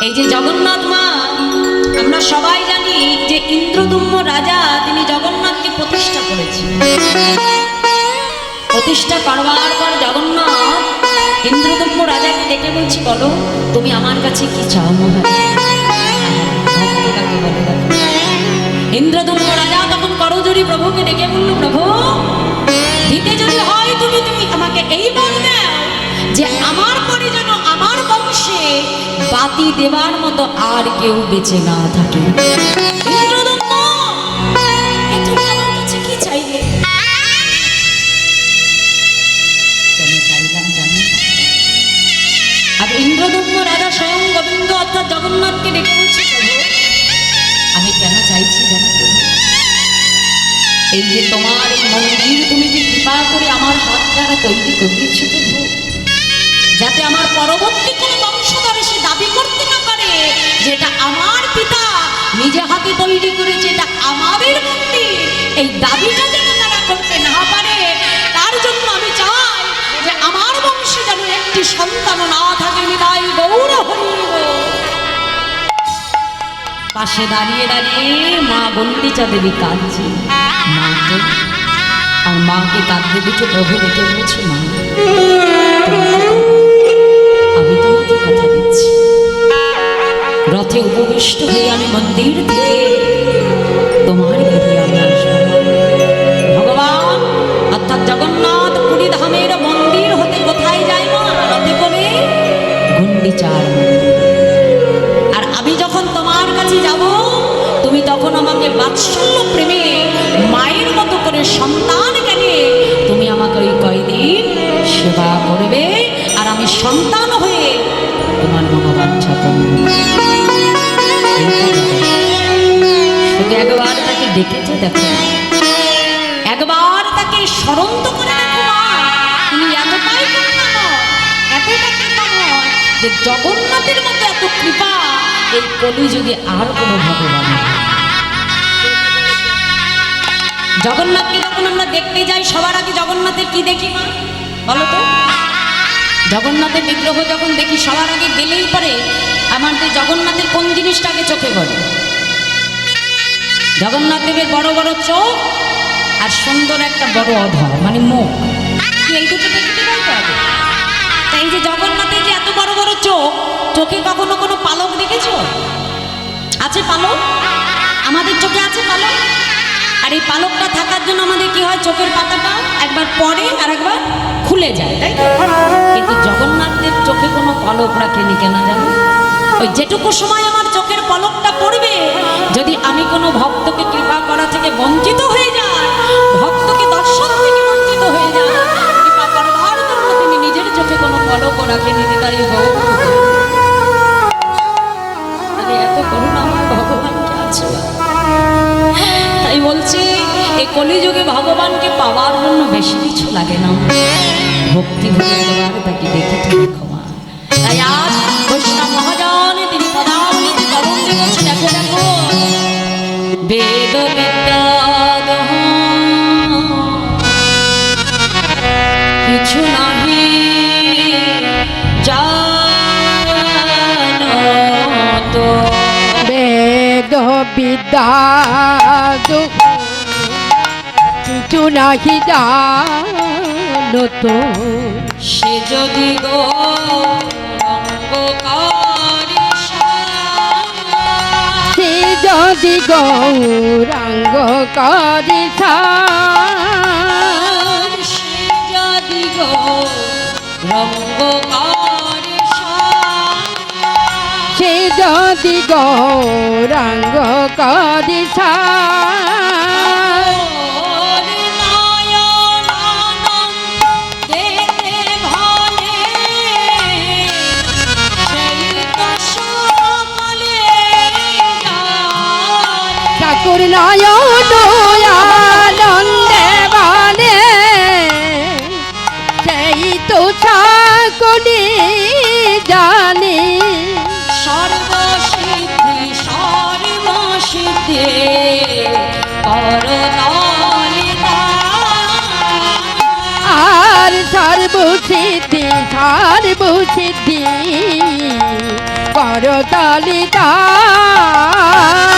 এই যে জগন্নাথ মা, আমরা সবাই জানি যে ইন্দ্রদুম্ন রাজা তিনি জগন্নাথকে প্রতিষ্ঠা করেছেন। প্রতিষ্ঠা করবার পর জগন্নাথ ইন্দ্রদুম্ন রাজাকে ডেকে বলছি, বলো তুমি আমার কাছে কি চাও মহারাজ? ইন্দ্রদুম্ন রাজা তখন করজোড়ে প্রভুকে ডেকে বলল, প্রভু দিতে যদি হয় তুমি আমাকে এই বল দাও যে আমার পরে যেন আমার বংশে বাতি দেবার মতো আর কেউ বেঁচে না থাকে। ইন্দ্রদুম্ন তুমি আমার কাছে কি চাইবে? কেন চাইলাম জানো? আর ইন্দ্রদুম্ন রাজা স্বয়ং গোবিন্দ অর্থাৎ জগন্নাথকে ডেকে বলছি, প্রভু আমি কেন চাইছি জানো? এই যে তোমার এই মন্দির তুমি যে কৃপা করে আমার হাত দ্বারা তৈরি করিয়েছ প্রভু, যাতে আমার পরবর্তী কোনো বংশধর এসে দাবি করতে না পারে যেটা আমার পিতা নিজে হাতে তৈরি করেছে, এটা আমাদের মন্দির, এই দাবিটা যেন তারা করতে না পারে। তার জন্য আমি চাই যে আমার বংশে যেন একটি সন্তান না থাকে। নিতাই গৌর হরি। পাশে দাঁড়িয়ে দাঁড়িয়ে মা গণ্ডিচা দেবী কাঁদছে। মা তো আর মাকে কাঁদতে দেখে প্রভু দেখে বলছে, মা আমি তোমাকে কথা দিচ্ছি, রথে উপবিষ্ট হয়ে আমি মন্দির থেকে তোমার গৃহে আমি আসবো। ভগবান অর্থাৎ জগন্নাথ পুরী ধামের মন্দির হতে কোথায় যায় মা? রথে করে গুন্ডিচার। আর আমি যখন তোমার কাছে যাব তুমি তখন আমাকে বাৎসল্য প্রেমে মায়ের মতো করে সন্তান জ্ঞানে তুমি আমাকে ওই কয়দিন সেবা করবে, আর আমি সন্তান হয়ে তোমার মনোবাঞ্ছা পূর্ণ। শুধু একবার তাকে ডেকেছে, দেখো একবার তাকে স্মরণ তো করে দেখো মা, তুমি এতটাই করুণাময়, এতটা কৃপাময় যে জগন্নাথের মতো এত কৃপা এই কলিযুগে আর কোনো ভগবান নেই। জগন্নাথকে যখন আমরা দেখতে যাই সবার আগে জগন্নাথের কি দেখি মা বলো তো? জগন্নাথের বিগ্রহ যখন দেখি সবার আগে গেলেই পরে আমাদের জগন্নাথের কোন জিনিসটা আগে চোখে পড়ে? জগন্নাথ দেবের বড় বড় চোখ আর সুন্দর একটা বড় অধর মানে মুখ, এই দুটো দেখতে পাই তো আগে। তাই যে জগন্নাথের যে এত বড় বড় চোখ, চোখে কখনো কোনো পালক দেখেছো? আছে পালক? আমাদের চোখে আছে পালক। আর এই পালকটা থাকার জন্য আমাদের কি হয়, চোখের পাতাটা একবার পড়ে আর একবার খুলে যায়, তাই তো? কিন্তু জগন্নাথদের চোখে কোনো পলক রাখেনি কেন জানো? ওই যেটুকু সময় আমার চোখের পলকটা পড়বে, যদি আমি কোনো ভক্তকে কৃপা করা থেকে বঞ্চিত হয়ে যাই, ভক্তকে দর্শন থেকে বঞ্চিত হয়ে যাই, কৃপা করবার জন্য তিনি নিজের চোখে কোনো পলকও রাখেনি। তাই হোক এত করুণা আমার ভগবানকে আছে। তাই বলছি এই কলিযুগে ভগবানকে পাওয়ার জন্য বেশি কিছু লাগে না, ভক্তি ভরে একবার তাকে দেখেতে দেখো মা। তাই আজ বৈষ্ণব মহাজন তিনি পদাবলিতে তরঙ্গে বলছে, দেখো দেখো বেদ বিদ্যা কিছু নাহি জানো তো, বেদ বিদ্যা কিছু নাহি জানো তো, সে যদি গৌরাঙ্গকারী সে যদি গৌরাঙ্গকারী সে যদি গৌরাঙ্গকারী সে যদি গৌরাঙ্গকারী ঠাকুর নয়ন আনন্দে বানে সেই তো সকলে জানে, সর্বসিদ্ধি সর্বসিদ্ধি করতালিতা আর সর্বসিদ্ধি সর্বসিদ্ধি করতালি তাল